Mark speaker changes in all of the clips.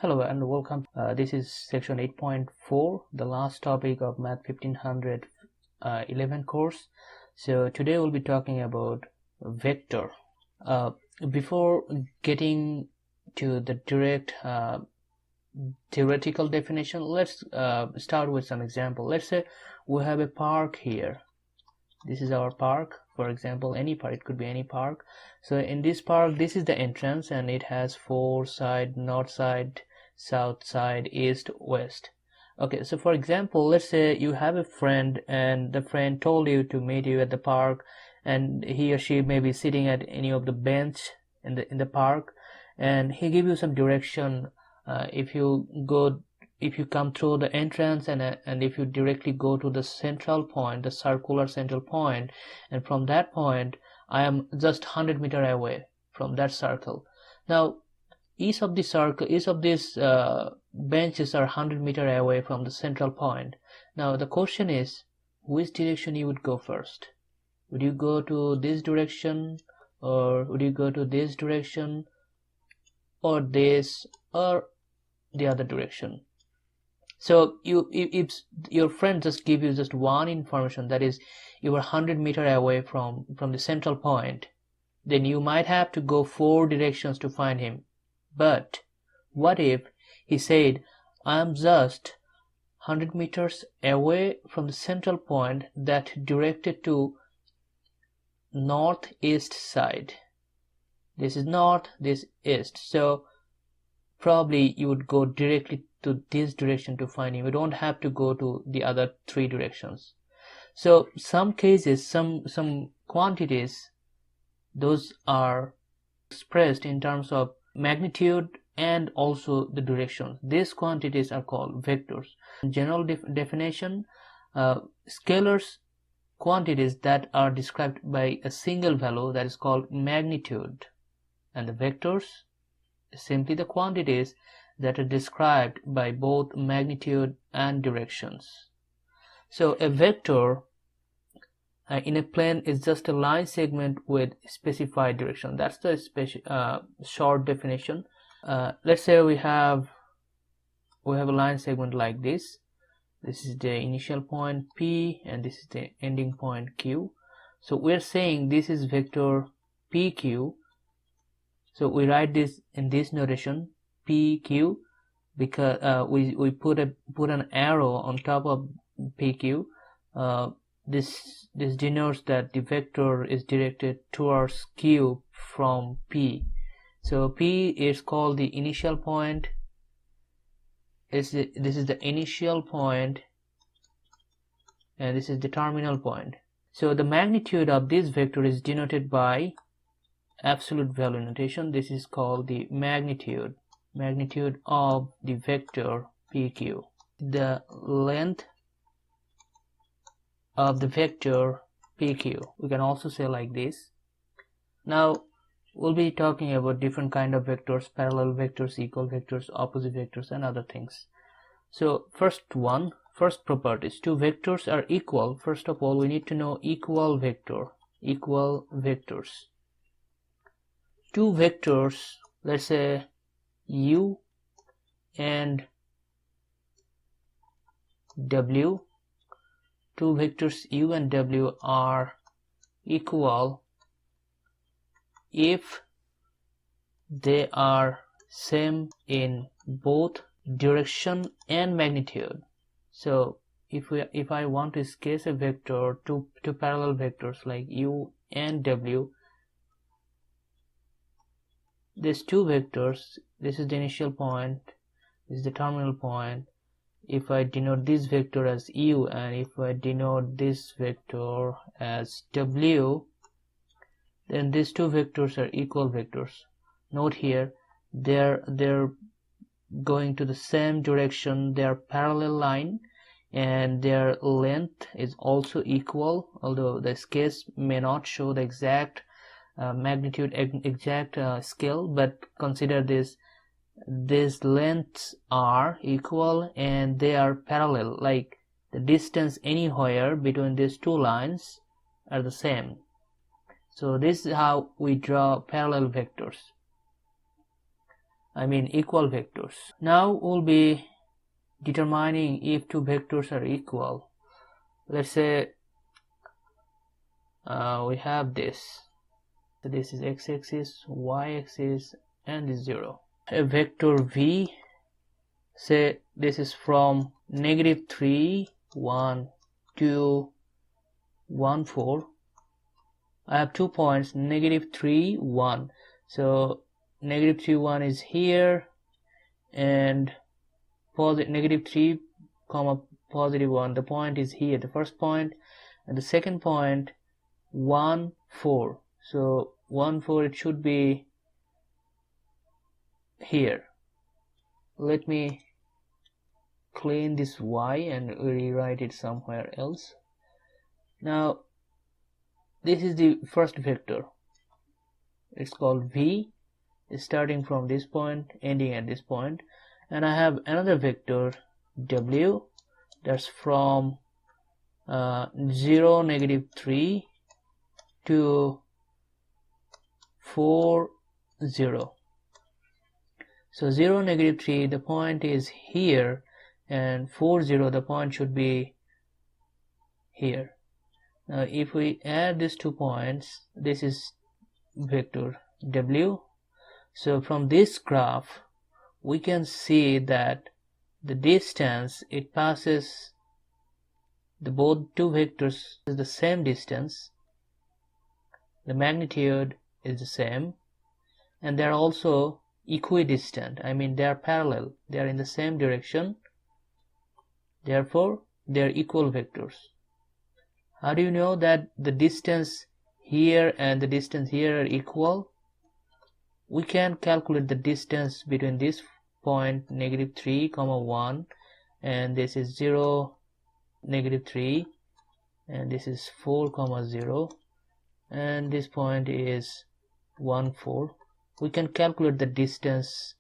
Speaker 1: Hello and welcome. This is section 8.4, the last topic of Math 1511 course. So today we'll be talking about vector. Before getting to the direct theoretical definition, let's start with some example. Let's say we have a park here. This is our park, for example, any park. It could be any park. So in this park, this is the entrance, and it has four sides: north side, south side, east, west. Okay, so for example, let's say you have a friend, and the friend told you to meet you at the park, and he or she may be sitting at any of the bench in the park, and he give you some direction. If you come through the entrance and if you directly go to the central point, the circular central point, and from that point I am just 100 meters away from that circle. Now each of these benches are 100 meters away from the central point. Now the question is, which direction you would go first? Would you go to this direction, or would you go to this direction, or this, or the other direction? So if your friend just give you just one information, that is you are 100 meters away from the central point, then you might have to go 4 directions to find him. But what if he said, I am just 100 meters away from the central point that directed to northeast side. This is north, this east. So probably you would go directly to this direction to find him. You don't have to go to the other 3 directions. So some cases, some quantities, those are expressed in terms of magnitude and also the direction. These quantities are called vectors. In general definition, scalars, quantities that are described by a single value, that is called magnitude, and the vectors simply the quantities that are described by both magnitude and directions. So a vector in a plane is just a line segment with specified direction. That's the short definition. Let's say we have a line segment like this. This is the initial point P, and this is the ending point Q. So we're saying this is vector PQ. So we write this in this notation, PQ, because we put an arrow on top of PQ. This denotes that the vector is directed towards Q from P. So P is called the initial point. This is the initial point, and this is the terminal point. So the magnitude of this vector is denoted by absolute value notation. This is called the magnitude of the vector PQ. The length of the vector PQ, we can also say like this. Now we'll be talking about different kind of vectors: parallel vectors, equal vectors, opposite vectors, and other things. So first properties: 2 vectors are equal. First of all, we need to know equal vectors. 2 vectors, let's say U and W. 2 vectors U and W are equal if they are same in both direction and magnitude. So if I want to sketch a vector, two parallel vectors like U and W, these 2 vectors, this is the initial point, this is the terminal point. If I denote this vector as U and if I denote this vector as W, then these 2 vectors are equal vectors. Note here, they're going to the same direction, they are parallel line, and their length is also equal, although the sketch may not show the exact magnitude, exact scale, but consider these lengths are equal and they are parallel, like the distance anywhere between these 2 lines are the same. So this is how we draw parallel vectors. equal vectors. Now we'll be determining if two vectors are equal. Let's say we have this. So this is x-axis, y-axis, and this 0. A vector v, say this is from -3, 1, 2, 1, 4. I have 2 points, -3, 1. So -3, 1 is here, and -3, +1. The point is here, the first point, and the second point 1, 4. So 1, 4, it should be here. Let me clean this y and rewrite it somewhere else. Now this is the first vector. It's called v, starting from this point, ending at this point. And I have another vector w, that's from 0, -3 to 4, 0. So 0, -3, the point is here, and 4, 0, the point should be here. Now if we add these 2 points, this is vector w. So from this graph we can see that the distance it passes, both two vectors is the same distance, the magnitude is the same, and they are also equidistant. They are parallel, they are in the same direction, therefore they are equal vectors. How do you know that the distance here and the distance here are equal? We can calculate the distance between this point -3, 1, and this is 0, -3, and this is 4, 0, and this point is 1, 4. We can calculate the distance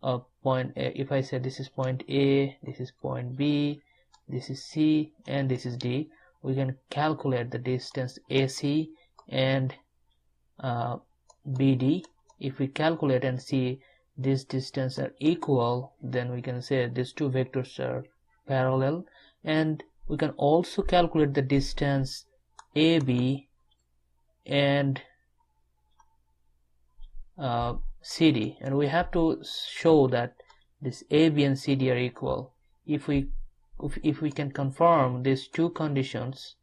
Speaker 1: of point A. If I say this is point A, this is point B, this is C, and this is D, we can calculate the distance AC and BD. If we calculate and see this distance are equal, then we can say these two vectors are parallel. And we can also calculate the distance AB and CD, and we have to show that this AB and CD are equal. If we can confirm these two conditions,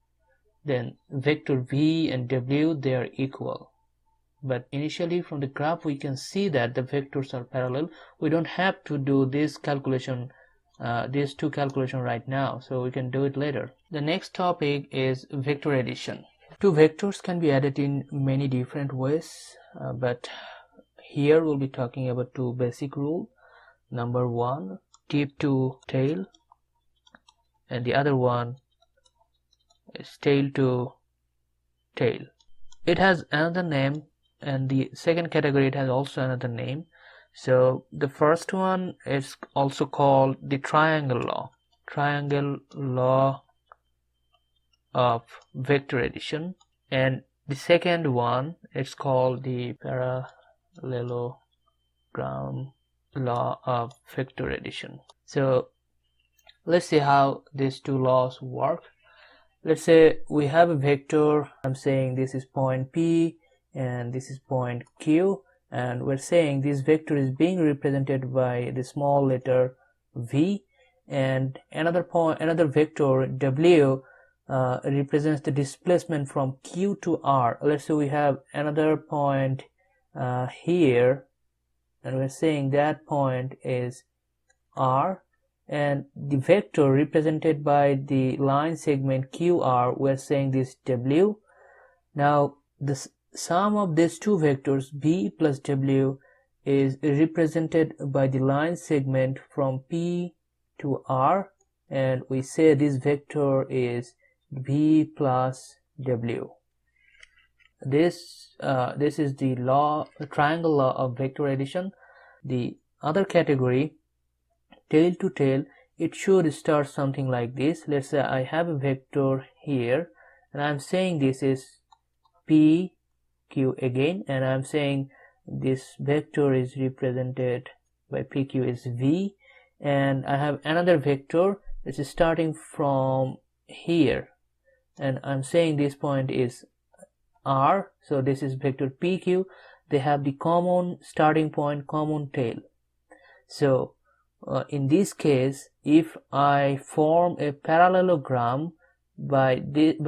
Speaker 1: then vector v and w, they are equal. But initially from the graph we can see that the vectors are parallel. We don't have to do this calculation, these two calculations right now, so we can do it later. The next topic is vector addition. Two vectors can be added in many different ways, but here we'll be talking about two basic rules. Number one, tip to tail, and the other one is tail to tail. It has another name, and the second category it has also another name. So the first one is also called the triangle law of vector addition, and the second one it's called the parallelogram law of vector addition. So let's see how these two laws work. Let's say we have a vector. I'm saying this is point P and this is point Q, and we're saying this vector is being represented by the small letter v, and another vector W represents the displacement from Q to R. Let's say we have another point here, and we're saying that point is R, and the vector represented by the line segment QR, we're saying this W. Now the sum of these two vectors B plus W is represented by the line segment from P to R, and we say this vector is B plus W. This is the triangle law of vector addition. The other category, tail to tail, it should start something like this. Let's say I have a vector here, and I'm saying this is P Q again, and I'm saying this vector is represented by PQ is V, and I have another vector which is starting from here, and I'm saying this point is R, so this is vector PQ. They have the common starting point, common tail. So in this case, if I form a parallelogram by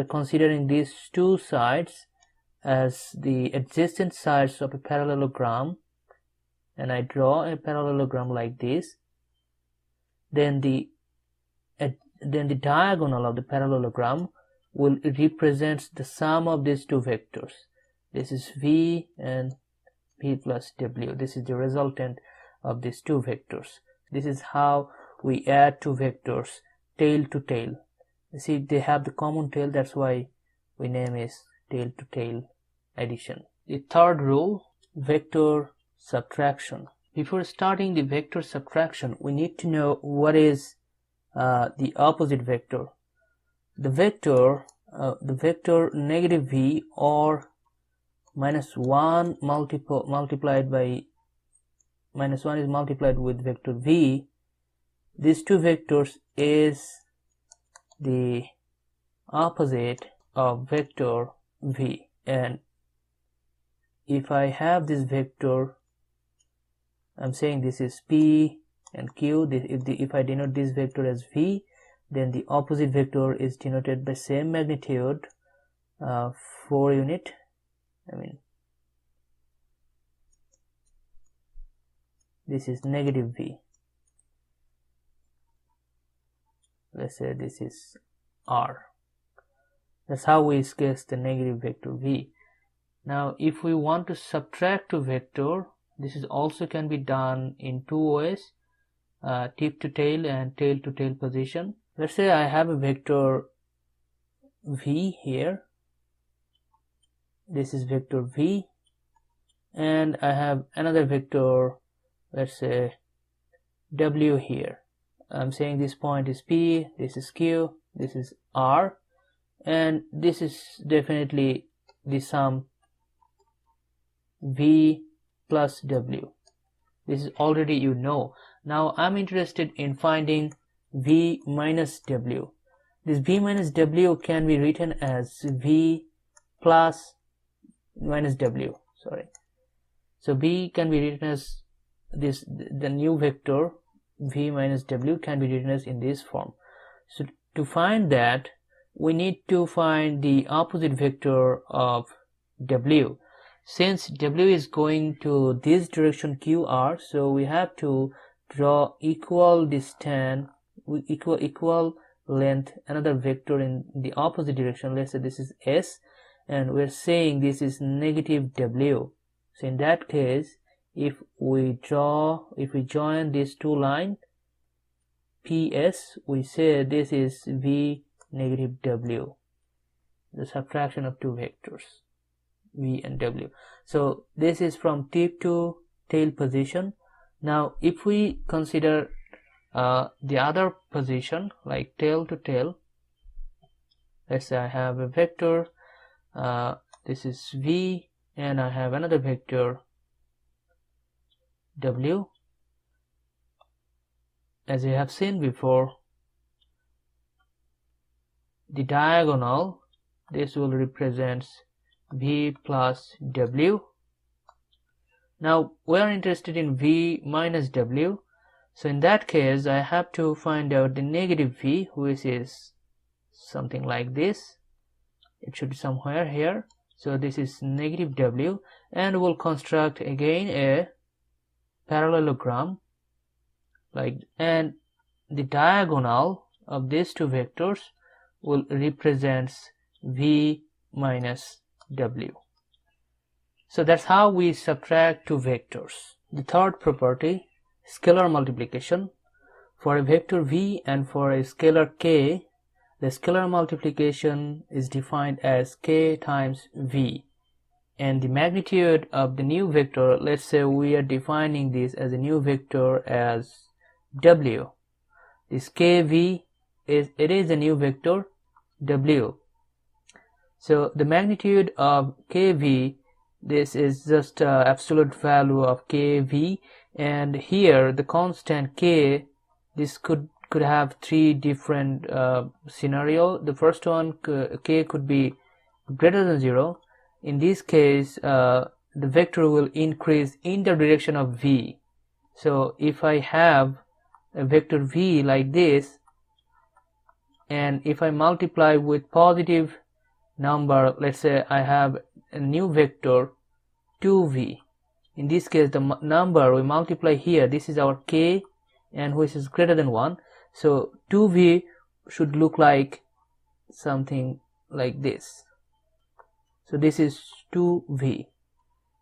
Speaker 1: considering these two sides as the adjacent sides of a parallelogram, and I draw a parallelogram like this, then the diagonal of the parallelogram will represent the sum of these two vectors. This is V and V plus W. This is the resultant of these two vectors. This is how we add two vectors tail to tail. You see, they have the common tail, that's why we name is tail to tail addition. The third rule, vector subtraction. Before starting the vector subtraction, we need to know what is the opposite vector. The vector negative V or minus 1 multiplied by minus 1 is multiplied with vector V. These two vectors is the opposite of vector V, and if I have this vector, I'm saying this is P and Q. If I denote this vector as V, then the opposite vector is denoted by same magnitude, 4 unit. This is negative V. Let's say this is R. That's how we sketch the negative vector V. Now if we want to subtract a vector, this is also can be done in two ways, tip to tail and tail to tail position. Let's say I have a vector V here. This is vector V, and I have another vector, let's say W here. I'm saying this point is P, this is Q, this is R, and this is definitely the sum V plus W. This is already you know. Now I'm interested in finding V minus W. This V minus W can be written as V plus minus W. So V can be written as this, the new vector V minus W can be written as in this form. So to find that, we need to find the opposite vector of W. Since W is going to this direction QR, so we have to draw equal distance, equal length, another vector in the opposite direction. Let's say this is S, and we're saying this is negative W. So in that case, if we join these two lines PS, we say this is V negative W, the subtraction of two vectors V and W. So this is from tip to tail position. Now if we consider the other position like tail to tail, let's say I have a vector, this is V, and I have another vector W. As you have seen before, the diagonal, this will represent V plus W. Now we are interested in V minus W, so in that case I have to find out the negative V, which is something like this. It should be somewhere here. So this is negative W, and we'll construct again a parallelogram and the diagonal of these two vectors will represent V minus W. So that's how we subtract two vectors. The third property, scalar multiplication. For a vector V and for a scalar K, the scalar multiplication is defined as K times V, and the magnitude of the new vector, let's say we are defining this as a new vector as W. This KV is a new vector W. So the magnitude of KV, this is just absolute value of KV, and here the constant k, this could have three different scenario. The first one, k could be greater than 0. In this case, the vector will increase in the direction of v. So if I have a vector v like this, and if I multiply with positive number, let's say I have a new vector 2v. In this case, the number we multiply here, this is our k, and which is greater than 1. So 2v should look like something like this. So this is 2v.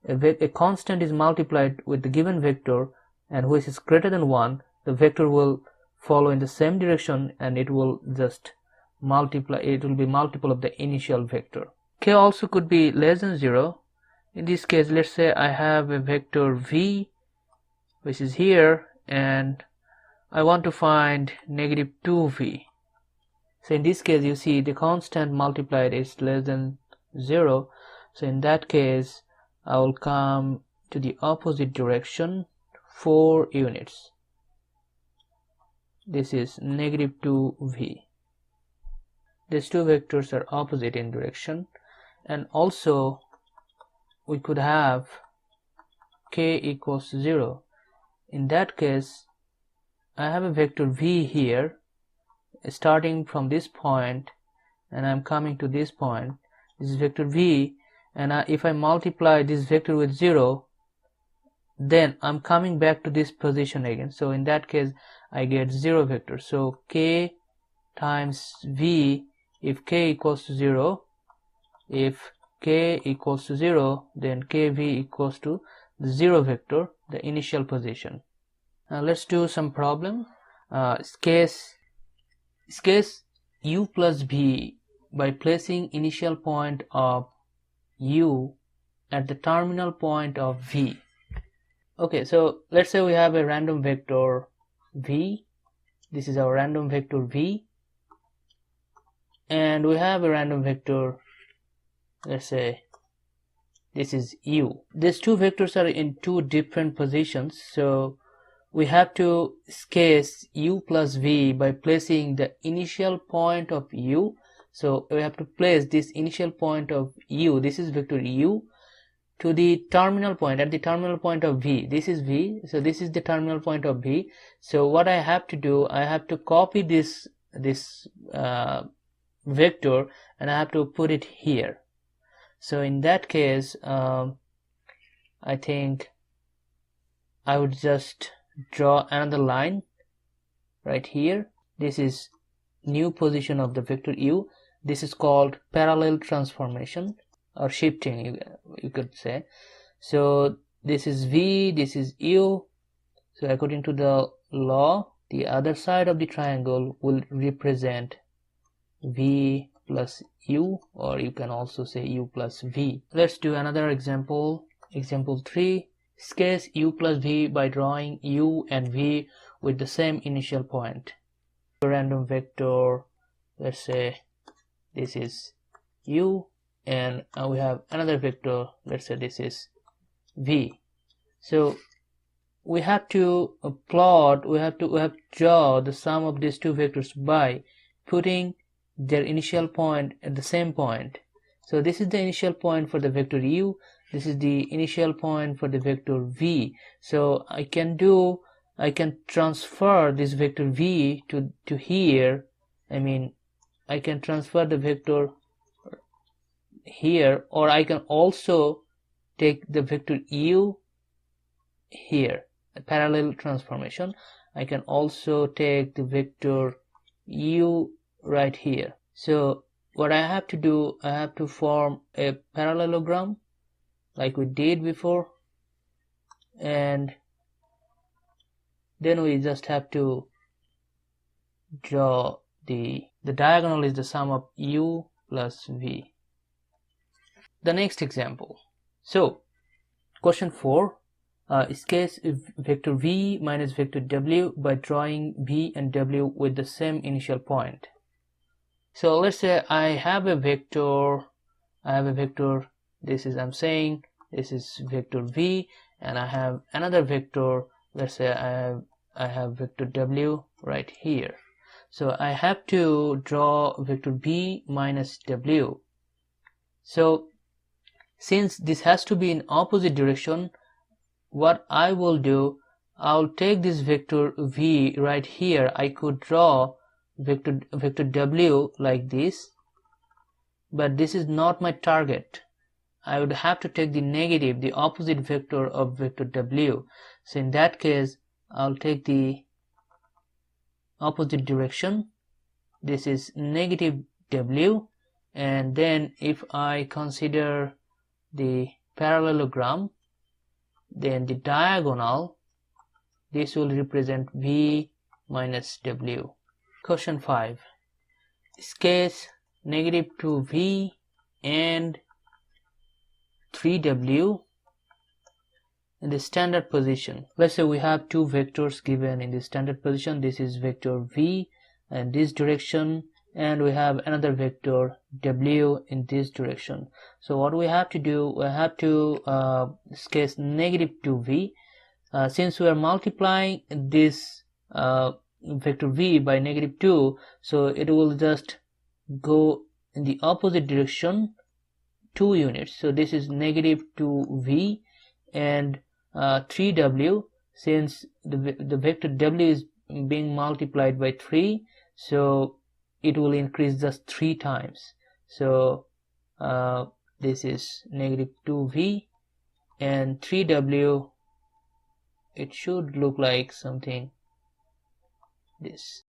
Speaker 1: A constant is multiplied with the given vector, and which is greater than 1. The vector will follow in the same direction, and it will just multiply. It will be multiple of the initial vector. K also could be less than 0. In this case, let's say I have a vector v, which is here, and I want to find negative 2v. So in this case, you see the constant multiplied is less than 0. So in that case, I will come to the opposite direction 4 units. This is negative 2v. These two vectors are opposite in direction. And also we could have k equals 0. In that case, I have a vector v here starting from this point, and I'm coming to this point. This is vector v, and if I multiply this vector with 0, then I'm coming back to this position again. So in that case, I get 0 vector. So k times v, if k equals to 0, if k equals to 0, then kv equals to the 0 vector, the initial position. Now let's do some problem. Case u plus v by placing initial point of u at the terminal point of v. Okay, so let's say we have a random vector v. This is our random vector v, and we have a random vector, let's say this is u. These two vectors are in two different positions, so we have to case u plus v by placing the initial point of u. So we have to place this initial point of u, this is vector u, to the terminal point, at the terminal point of v. This is v, so this is the terminal point of v. So what I have to do, I have to copy this vector, and I have to put it here. So in that case, I think I would just draw another line right here. This is new position of the vector u. This is called parallel transformation or shifting, you could say. So this is v, this is u. So according to the law, the other side of the triangle will represent v plus u, or you can also say u plus v. Let's do another example. Example 3. Case u plus v by drawing u and v with the same initial point. A random vector, let's say this is u, and we have another vector, let's say this is v. So we have to plot, we have to draw the sum of these two vectors by putting their initial point at the same point. So this is the initial point for the vector u, this is the initial point for the vector v. So I can transfer this vector v to here. I mean, I can transfer the vector here, or I can also take the vector u here, a parallel transformation. I can also take the vector u right here. So what I have to do, I have to form a parallelogram like we did before, and then we just have to draw the diagonal is the sum of u plus v. The next example. So question 4, case vector v minus vector w by drawing v and w with the same initial point. So let's say I have a vector, this is, I'm saying this is vector v, and I have another vector, let's say I have vector w right here. So I have to draw vector b minus w. So since this has to be in opposite direction, what I will do, I'll take this vector v right here. I could draw vector w like this, but this is not my target. I would have to take the negative, the opposite vector of vector w. So in that case, I'll take the opposite direction. This is negative w, and then if I consider the parallelogram, then the diagonal, this will represent v minus w. Question 5. Sketch negative 2v and 3w in the standard position. Let's say we have two vectors given in the standard position. This is vector v in this direction, and we have another vector w in this direction. So what we have to do, we have to sketch negative 2v. Since we are multiplying this vector v by negative 2, so it will just go in the opposite direction 2 units. So this is negative 2v, and 3w, since the vector w is being multiplied by 3, so it will increase just 3 times. So this is negative 2v and 3w. It should look like something this.